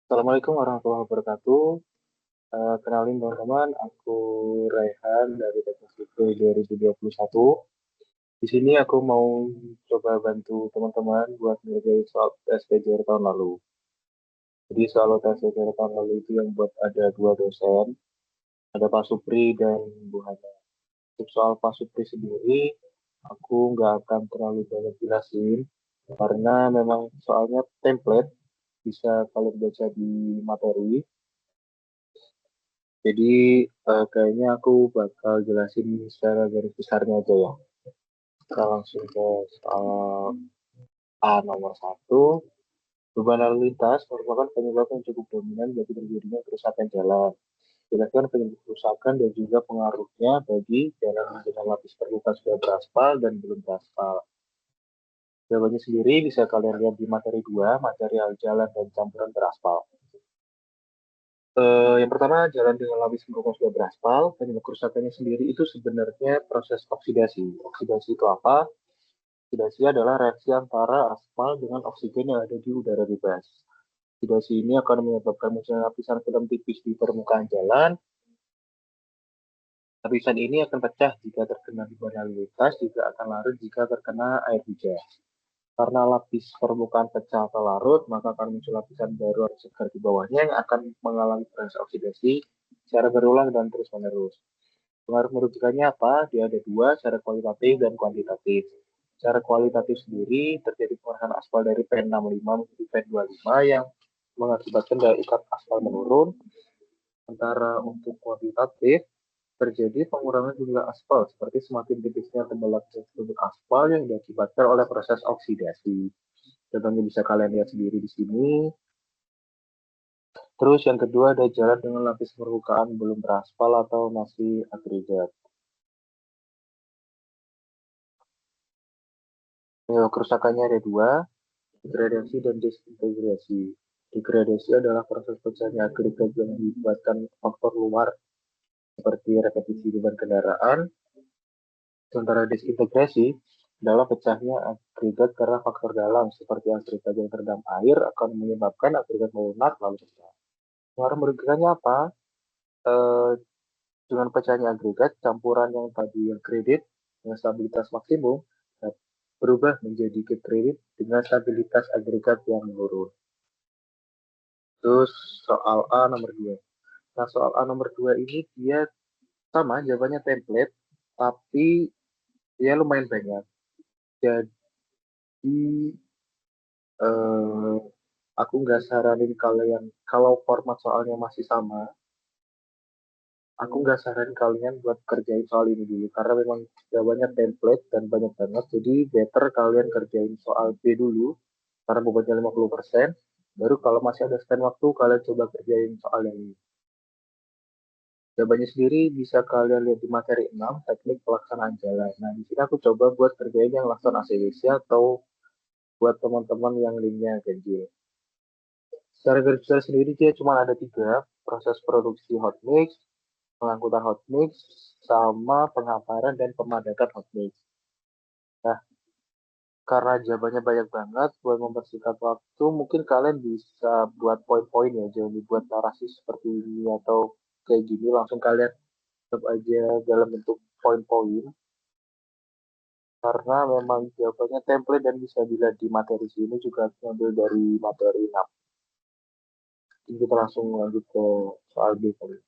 Assalamualaikum warahmatullahi wabarakatuh. Kenalin teman-teman, aku Raihan dari Teknik Sipil 2021. Di sini aku mau coba bantu teman-teman buat ngerjain soal TSPJR tahun lalu. Jadi soal TSPJR tahun lalu itu yang buat ada dua dosen, ada Pak Supri dan Bu Hana. Untuk soal Pak Supri sendiri, aku nggak akan terlalu banyak jelasin, karena memang soalnya template bisa kalian baca di materi. Jadi kayaknya aku bakal jelasin secara garis besarnya aja ya. Kita langsung ke soal A nomor satu. Beban lalu lintas merupakan penyebab yang cukup dominan bagi terjadinya kerusakan jalan. Jelaskan penyebab kerusakan dan juga pengaruhnya bagi jalan dengan lapis permukaan sudah beraspal dan belum beraspal. Jawabannya sendiri bisa kalian lihat di materi 2, material jalan dan campuran beraspal. Yang pertama, jalan dengan lapis permukaan sudah beraspal. Penyebab kerusakannya sendiri itu sebenarnya proses oksidasi. Oksidasi itu apa? Oksidasi adalah reaksi antara aspal dengan oksigen yang ada di udara bebas. Oksidasi ini akan menyebabkan munculnya lapisan film tipis di permukaan jalan. Lapisan ini akan pecah jika terkena beban lalu lintas, juga akan larut jika terkena air hujan. Karena lapis permukaan pecah atau larut, maka akan muncul lapisan baru atau segar di bawahnya yang akan mengalami proses oksidasi secara berulang dan terus-menerus. Pengaruh merugikannya apa? Dia ada dua, secara kualitatif dan kuantitatif. Secara kualitatif sendiri, terjadi pengerahan aspal dari P65 menjadi P25 yang mengakibatkan daya ikat aspal menurun. Sementara untuk kuantitatif, terjadi pengurangan jumlah aspal seperti semakin tipisnya tebal lapis aspal yang diakibatkan oleh proses oksidasi. Contohnya bisa kalian lihat sendiri di sini. Terus yang kedua ada jalan dengan lapis permukaan belum beraspal atau masih agregat. Kerusakannya ada dua, degradasi dan disintegrasi. Degradasi adalah proses pecahnya agregat yang dibuatkan faktor luar seperti repetisi beban kendaraan. Sementara disintegrasi adalah pecahnya agregat karena faktor dalam seperti agregat yang terendam air akan menyebabkan agregat melunak lalu pecah. Pengaruh merugikannya apa? Eh, dengan pecahnya agregat, campuran yang tadi yang kredit dengan stabilitas maksimum berubah menjadi ke kredit dengan stabilitas agregat yang menurun. Terus soal A nomor 2. Nah, soal A nomor 2 ini dia sama, jawabannya template, tapi dia lumayan banyak. Jadi, eh, aku nggak saranin kalian, kalau format soalnya masih sama, aku nggak saranin kalian buat kerjain soal ini dulu, karena memang jawabannya template dan banyak banget, jadi better kalian kerjain soal B dulu, karena bebannya 50%, baru kalau masih ada stand waktu, kalian coba kerjain soal yang ini. Jawabannya sendiri bisa kalian lihat di materi 6, teknik pelaksanaan jalan. Nah, di sini aku coba buat kerjain yang langsung ACWC atau buat teman-teman yang linknya ganjil. Secara garis besar sendiri dia cuma ada tiga, proses produksi hot mix, pengangkutan hot mix, sama penghamparan dan pemadatan hot mix. Nah, karena jawabannya banyak banget, buat mempersingkat waktu, mungkin kalian bisa buat poin-poin ya, jangan dibuat narasi seperti ini atau kayak gini, langsung kalian tetap aja dalam bentuk poin-poin. Karena memang jawabannya template dan bisa dilihat di materi sini juga diambil dari materi 6. Jadi kita langsung lanjut ke soal B kali.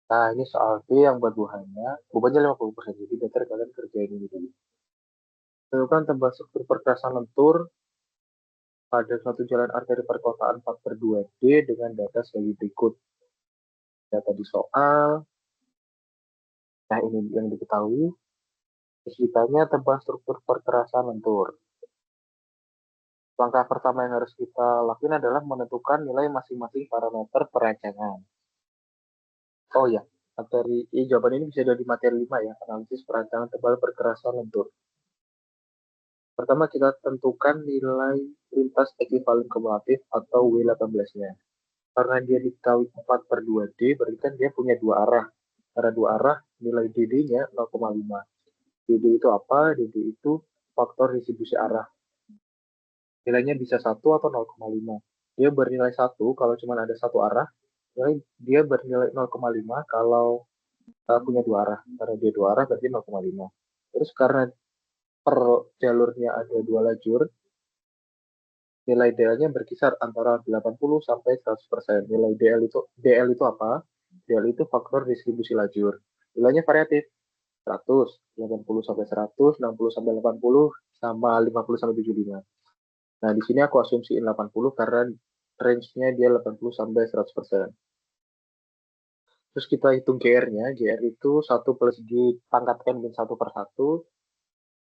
Nah, ini soal B yang buat buahnya, bebannya 50%, jadi better kalian kerjain ini dulu. Tentukan tebal struktur perkerasan lentur pada suatu jalan arteri perkotaan 4/2D dengan data sebagai berikut. Data di soal, nah ini yang diketahui, terus ditanya tebal struktur perkerasan lentur. Langkah pertama yang harus kita lakukan adalah menentukan nilai masing-masing parameter perancangan. Oh ya, jawaban ini bisa dari materi 5 ya, analisis perancangan tebal perkerasan lentur. Pertama kita tentukan nilai lintas ekivalen kumulatif atau W18-nya. karena dia diketahui 4/2D, berarti kan dia punya dua arah. Karena dua arah, nilai DD-nya 0,5. DD itu apa? DD itu faktor distribusi arah. Nilainya bisa 1 atau 0,5. Dia bernilai 1 kalau cuma ada satu arah. Dia bernilai 0,5 kalau punya dua arah. Karena dia dua arah berarti 0,5. Terus karena per jalurnya ada dua lajur, nilai DL-nya berkisar antara 80 sampai 100%. Nilai DL itu apa? DL itu faktor distribusi lajur. Nilainya variatif. 100, 80 sampai 100, 60 sampai 80, sama 50 sampai 75. Nah, di sini aku asumsiin 80 karena range-nya dia 80 sampai 100%. Terus kita hitung GR-nya. GR itu 1 plus G pangkat N min 1 per 1,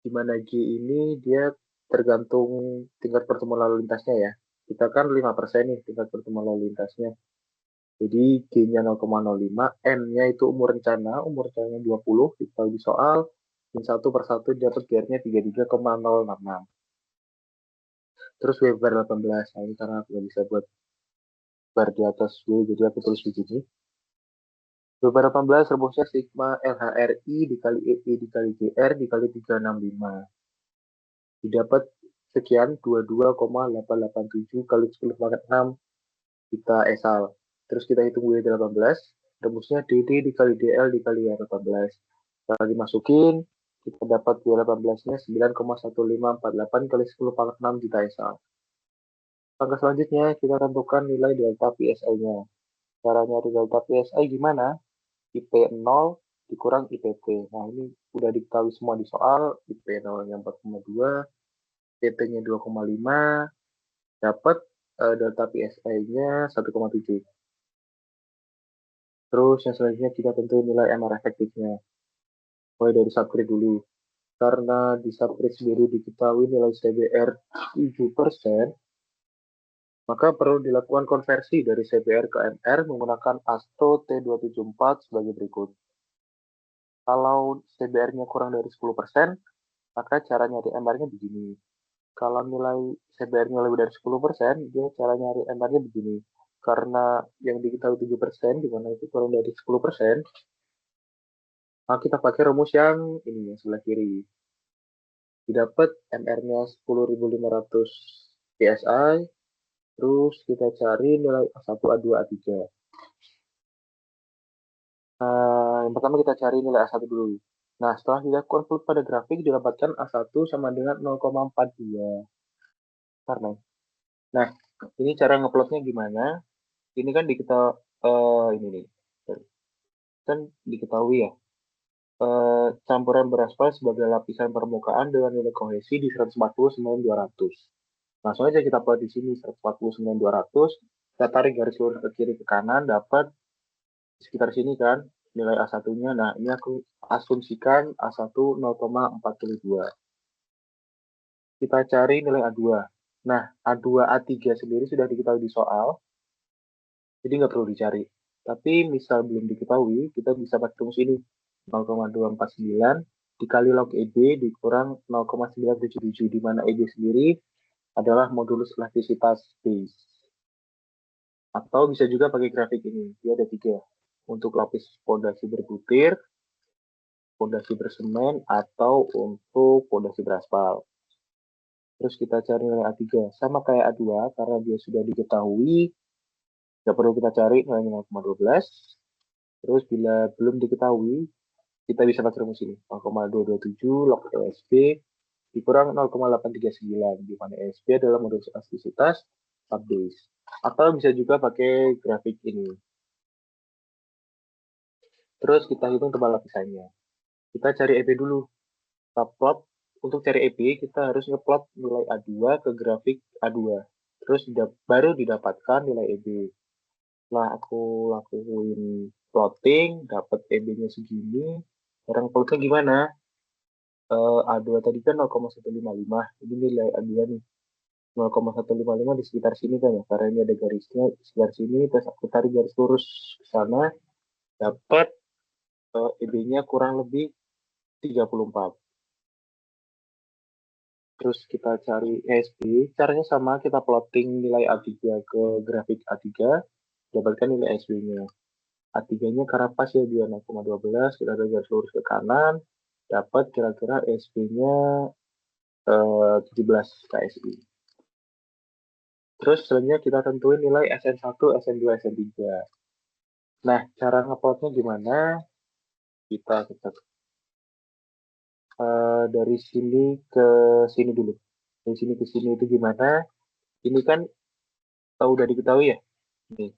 di mana G ini dia tergantung tingkat pertemuan lalu lintasnya ya. Kita kan 5% nih tingkat pertemuan lalu lintasnya. Jadi G-nya 0,05, N-nya itu umur rencananya 20, kita di soal, min 1 per 1 dapat GR-nya 33,066. Terus W bar 18, nah ini karena aku nggak bisa buat bar di atas W, jadi aku tulis begini. W bar 18 rumusnya sigma LHRI dikali EI dikali GR dikali 365. Didapat sekian 22,887 kali 10 pangkat 6 kita esal. Terus kita hitung W18, rumusnya DD dikali DL dikali W18. Setelah dimasukin, kita dapat W18-nya 9,1548 kali 10 pangkat 6 juta esal. Langkah selanjutnya, kita tentukan nilai delta PSI-nya. Cara nyari delta PSI gimana? IP 0 dikurang IPT. Nah, ini udah diketahui semua di soal. IP 0-nya 4,2, PT-nya 2,5, dapat delta PSI-nya 1,7. Terus yang selanjutnya kita tentuin nilai MR efektifnya. Mulai dari subgrid dulu. Karena di subgrid sendiri diketahui nilai CBR 7%, maka perlu dilakukan konversi dari CBR ke MR menggunakan ASTO T274 sebagai berikut. Kalau CBR-nya kurang dari 10%, maka cara nyari MR-nya begini. Kalau nilai CBR-nya lebih dari 10%, dia cara nyari MR-nya begini. Karena yang diketahui 7%, di mana itu kurang dari 10%, maka kita pakai rumus yang ini, yang sebelah kiri. Didapat MR-nya 10.500 PSI, terus kita cari nilai A1, A2, A3. Yang pertama kita cari nilai A1 dulu. Nah, setelah dilakukan plot pada grafik, didapatkan A1 sama dengan 0,42. Karena, nah, ini cara ngeplotnya gimana? Ini kan ini nih, kan diketahui ya, campuran beraspal sebagai lapisan permukaan dengan nilai kohesi di 149/200. Langsung aja kita plot di sini 149/200, kita tarik garis lurus ke kiri ke kanan, dapat sekitar sini kan nilai A1-nya. Nah, ini aku asumsikan A1 0,42. Kita cari nilai A2. Nah, A2, A3 sendiri sudah diketahui di soal, jadi nggak perlu dicari. Tapi misal belum diketahui, kita bisa pakai rumus ini. 0,249 dikali log EB dikurang 0,977, di mana EB sendiri adalah modulus elastisitas base. Atau bisa juga pakai grafik ini, dia ada 3. Untuk lapis pondasi berbutir, pondasi bersemen, atau untuk pondasi beraspal. Terus kita cari nilai A3. Sama kayak A2, karena dia sudah diketahui, nggak perlu kita cari nilainya 0,12. Terus bila belum diketahui, kita bisa pakai rumus ini. 0,227 log ESB dikurang 0,839, di mana ESB adalah modulus elastisitas subbase. Atau bisa juga pakai grafik ini. Terus kita hitung tebal lapisannya. Kita cari EB dulu. Kita plot. Untuk cari EB, kita harus ngeplot nilai A2 ke grafik A2. Terus baru didapatkan nilai EB. Setelah aku lakuin plotting, dapat EB-nya segini. Sekarang plotnya gimana? A2 tadi kan 0,155. Ini nilai A2 nih. 0,155 di sekitar sini kan ya. Karena ini ada garisnya di sekitar sini. Terus aku tarik garis lurus ke sana. Dapat EB-nya kurang lebih 34. Terus kita cari ESB, caranya sama, kita plotting nilai A3 ke grafik A3, dapatkan nilai SB-nya. A3-nya karena pas ya dia 0,12, kita ada garis lurus ke kanan, dapat kira-kira SB-nya 17 KSI. Terus selanjutnya kita tentuin nilai SN1, SN2, SN3. Nah, cara ngeplotnya gimana? Kita ketik dari sini ke sini dulu. Dari sini ke sini itu gimana? Ini kan udah diketahui ya. Nih,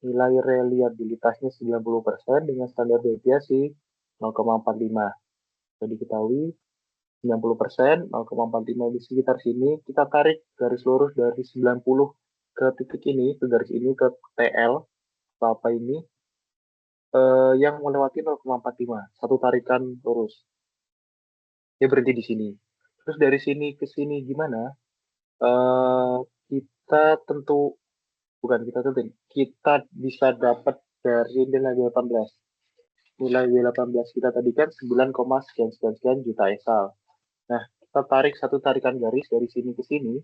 nilai reliabilitasnya 90% dengan standar deviasi 0,45. Sudah diketahui 90%, 0,45 di sekitar sini. Kita tarik garis lurus dari 90 ke titik ini, ke garis ini, ke TL, apa ini, yang melewati 0,45. Satu tarikan lurus. Dia berhenti di sini. Terus dari sini ke sini gimana? Kita tentu, bukan kita tentuin, kita bisa dapat dari nilai 18. Nilai 18 kita tadi kan 9, sekian juta esal. Nah, kita tarik satu tarikan garis dari sini ke sini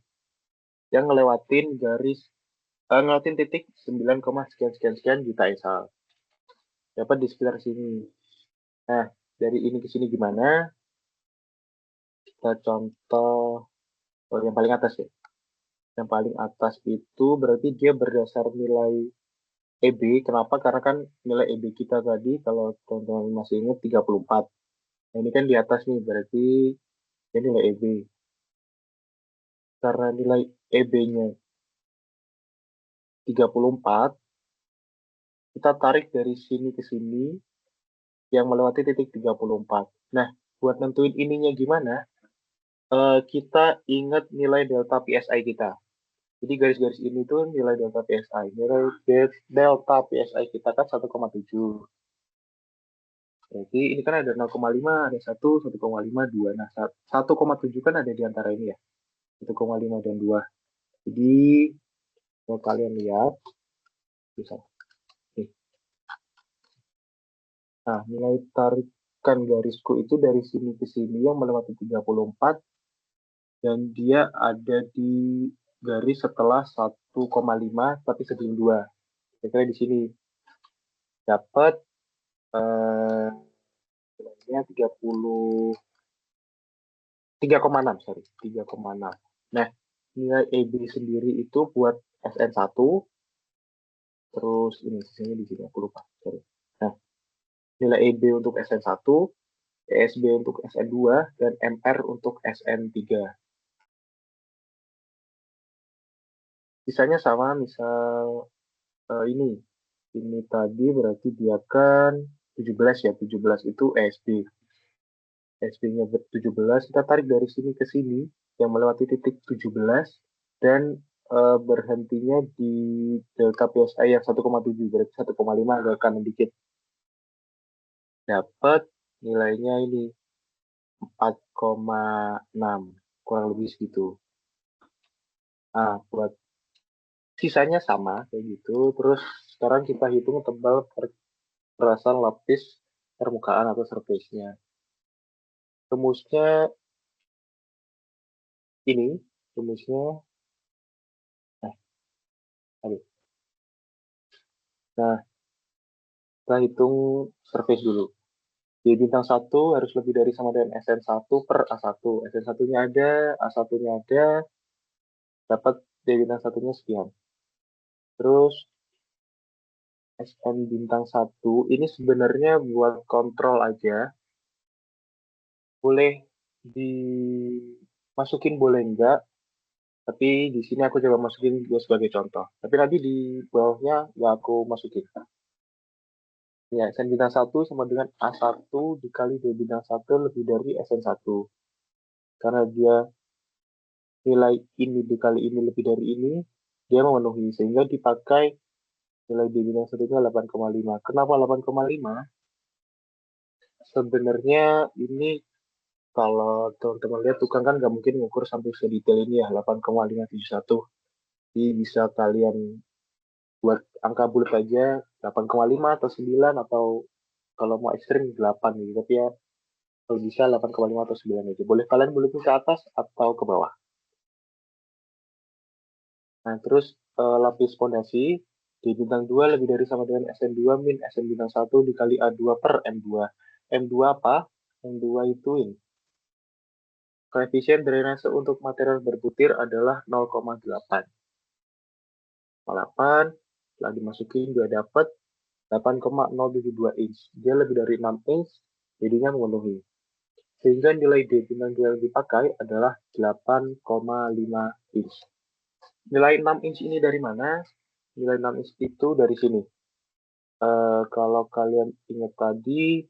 yang ngelewatin garis, ngelewatin titik 9, sekian juta esal. Dapat di sekitar sini. Nah, dari ini ke sini gimana? Kita contoh yang paling atas ya. Yang paling atas itu berarti dia berdasar nilai EB. Kenapa? Karena kan nilai EB kita tadi, kalau teman-teman masih ingat 34. Nah, ini kan di atas nih, berarti ini nilai EB. Karena nilai EB-nya 34, kita tarik dari sini ke sini yang melewati titik 34. Nah, buat nentuin ininya gimana? Kita ingat nilai delta PSI kita. Jadi garis-garis ini tuh nilai delta PSI. Nilai delta PSI kita kan 1,7. Berarti ini kan ada 0,5, ada 1, 1,5, 2. Nah, 1,7 kan ada di antara ini ya. 1,5 dan 2. Jadi, kalau kalian lihat, bisa. Nah, nilai tarikan garisku itu dari sini ke sini yang melewati 34, dan dia ada di garis setelah 1,5 tapi sebelum 2. Kira-kira di sini dapat nilainya 3,6, sorry, 3,6. Nah, nilai EB sendiri itu buat SN1, terus ini sisanya di sini aku lupa, sorry. Nah, nilai EB untuk SN1, ESB untuk SN2, dan MR untuk SN3. Sisanya sama, misal ini tadi berarti dia kan 17 ya, 17 itu ESB. ESB-nya 17, kita tarik dari sini ke sini yang melewati titik 17 dan berhentinya di delta PSI yang 1,7, berarti 1,5 agak kanan dikit. Dapat nilainya ini 4,6, kurang lebih segitu. Nah, buat sisanya sama kayak gitu. Terus sekarang kita hitung tebal perasan lapis permukaan atau surface-nya. Rumusnya ini, rumusnya, aduh. Nah, kita hitung surface dulu. Di bintang 1 harus lebih dari sama dengan SN1 per A1. SN1-nya ada, A1-nya ada, dapat D bintang 1-nya sekian. Terus SN bintang 1 ini sebenarnya buat kontrol aja. Boleh dimasukin, boleh enggak. Tapi di sini aku coba masukin gue sebagai contoh. Tapi nanti di bawahnya nggak aku masukin. Ya, SN bintang 1 sama dengan A1 dikali D bintang 1 lebih dari SN1. Karena dia nilai ini dikali ini lebih dari ini, dia memenuhi. Sehingga dipakai nilai D bintang 1 itu 8,5. Kenapa 8,5? Sebenarnya ini kalau teman-teman lihat tukang kan nggak mungkin ngukur sampai sedetail ini ya, 8,571. Jadi bisa kalian buat angka bulat aja 8,5 atau 9 atau kalau mau ekstrim 8 gitu. Tapi ya kalau bisa 8,5 atau 9 aja. Boleh kalian buletin ke atas atau ke bawah. Nah, terus lapis fondasi D bintang 2 lebih dari sama dengan Sn2 min Sn bintang 1 dikali A2 per M2. M2 apa? M2 itu ini. Koefisien drainase untuk material berbutir adalah 0,8. 8, setelah dimasukin dia dapat 8,072 inch. Dia lebih dari 6 inch, jadinya memenuhi. Sehingga nilai D bintang 2 yang dipakai adalah 8,5 inch. Nilai 6 inch ini dari mana? Nilai 6 inch itu dari sini. Kalau kalian ingat tadi,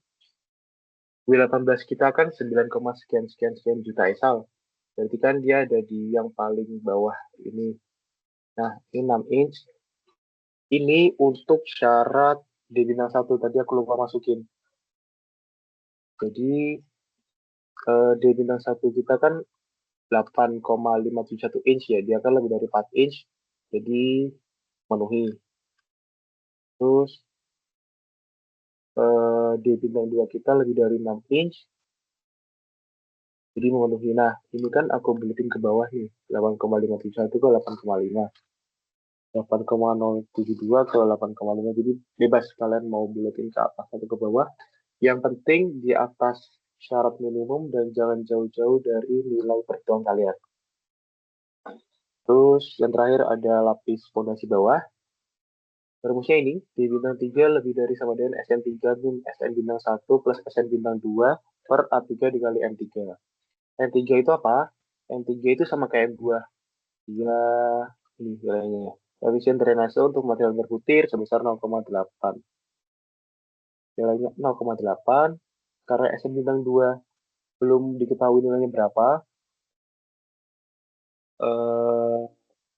W18 kita kan 9, sekian juta esal. Berarti kan dia ada di yang paling bawah ini. Nah, ini 6 inch. Ini untuk syarat D bintang 1. Tadi aku lupa masukin. Jadi, D bintang 1 kita kan 8,571 inch ya. Dia kan lebih dari 4 inch. Jadi, memenuhi. Terus, D bintang 2 kita lebih dari 6 inch. Jadi memenuhi. Nah, ini kan aku buletin ke bawah nih. 8,571 ke 8,5. 8,072 ke 8,5. Jadi bebas kalian mau buletin ke atas atau ke bawah. Yang penting di atas syarat minimum dan jangan jauh-jauh dari nilai perhitungan kalian. Terus yang terakhir ada lapis fondasi bawah. Rumusnya ini, D bintang 3 lebih dari sama dengan Sn3 min Sn bintang 1 plus Sn bintang 2 per A3 dikali M3. M3 itu apa? M3 itu sama kayak M2. Dia ini nilainya. Koefisien drainase untuk material berbutir sebesar 0,8. Nilainya 0,8 karena Sn bintang 2 belum diketahui nilainya berapa.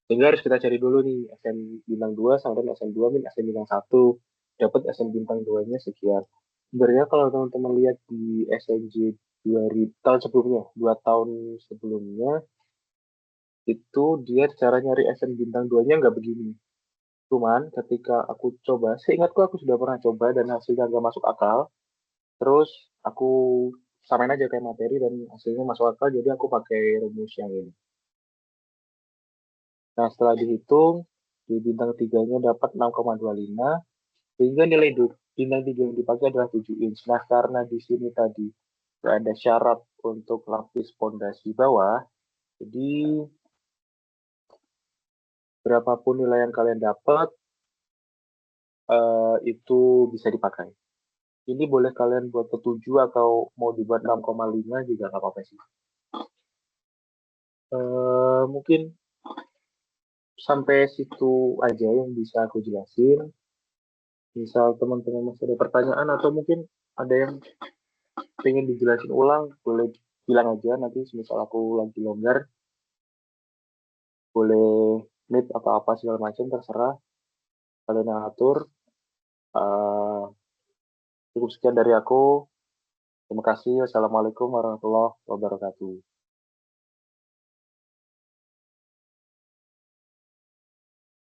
Sehingga harus kita cari dulu nih Sn bintang 2 sama dengan Sn2 min Sn bintang 1. Dapat Sn bintang 2-nya sekian. Sebenarnya kalau teman-teman lihat di SNJ 2000 tahun sebelumnya, 2 tahun sebelumnya, itu dia cara nyari Sn bintang 2-nya nggak begini. Cuman ketika aku coba, seingatku aku sudah pernah coba dan hasilnya nggak masuk akal. Terus aku samain aja kayak materi dan hasilnya masuk akal, jadi aku pakai rumus yang ini. Nah, setelah dihitung, di bintang 3-nya dapat 6,25, sehingga nilai bintang 3 yang dipakai adalah 7 inch. Nah, karena di sini tadi ada syarat untuk lapis fondasi bawah, jadi berapapun nilai yang kalian dapat, itu bisa dipakai. Ini boleh kalian buat ke 7 atau mau dibuat 6,5 juga nggak apa-apa sih. Mungkin sampai situ aja yang bisa aku jelasin. Misal teman-teman masih ada pertanyaan atau mungkin ada yang pengen dijelasin ulang, boleh bilang aja nanti misal aku lagi longgar, boleh meet atau apa segala macam terserah kalian yang atur. Cukup sekian dari aku. Terima kasih. Wassalamualaikum warahmatullahi wabarakatuh.